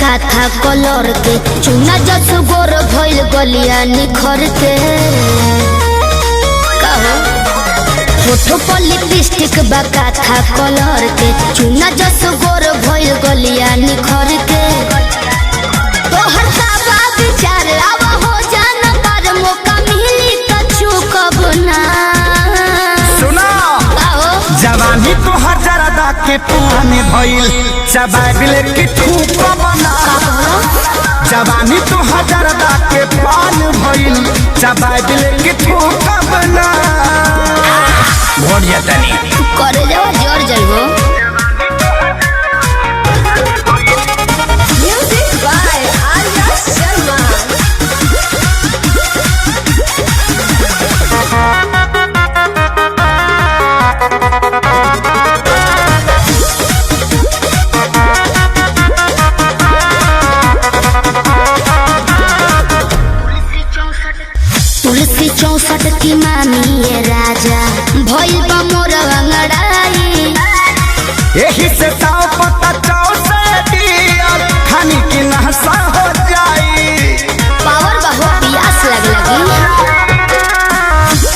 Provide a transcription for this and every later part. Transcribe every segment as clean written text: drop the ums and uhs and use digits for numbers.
काथा colour के चुना जस गोर भइल गलिया निखर के होठो पर लिपस्टिक बा काथा कलर के चुना जस गोर भइल गलिया निखर के तोहर साबा विचार आवा हो जाना पर मौका मिली त चूकब ना सुना जवानी तो हजारदा के पुराने भइल चबाइले की ठूक बना जवानी तो हजारदा के पान भइल चबाइले की ठूक बना भोर जतनी करे जाओ जोर जइबो म्यूजिक बाय आर्या शर्मा तुलसी 64 की मामी ये राजा भइल बा मोर अंगड़ाई यही से ताव पता चाव से दिया खानी की नहसा हो जाई पावर बहु प्यास लगी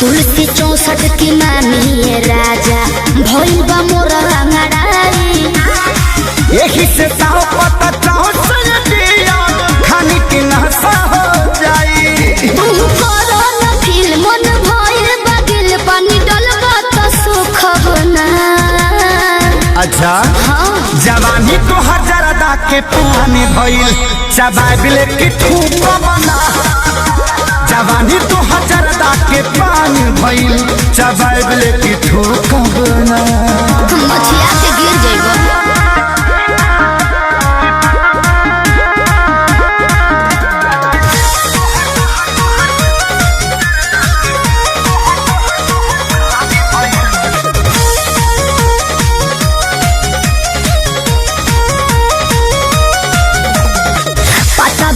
तुलसी 64 की मामी ये राजा भइल बा मोर अंगड़ाई यही से ताव पता चाव से दिया खानी की नहसा हो जाई तू करो न फील मन भइल बगिल पानी डलबा त सुख बना अच्छा हाँ जवानी तो हजारदा के पुराने भइल चबाइले की ठूक बना जवानी तो हजारदा के पान भइल चबाइले की ठूक बना मछिया के गिर जइबो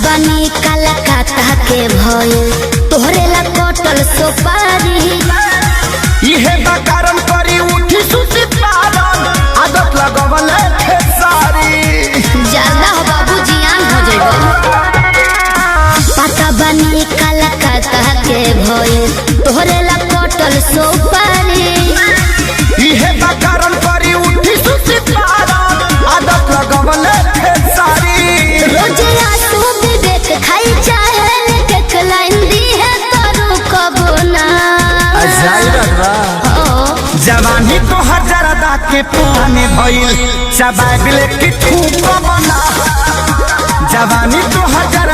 बनी कलकत्ता के भइल तोहरे ला कटल सुपारी इहे बकारम करी उठी सुती पारन आदत लगवल खेसारी ज्यादा हो बाबू जियान हो जइबो पता बनी कलकत्ता के भइल तोहरे ला कटल सुपारी इहे बकारम करी उठी सुती पारन आदत लगवल खेसारी रोज आंसू विवेक खाई चाहे केक लाइन दी है करू कबो ना जवानी तो हजारदा के पुराने भइल चबाइले की ठूक बना जवानी तो हजार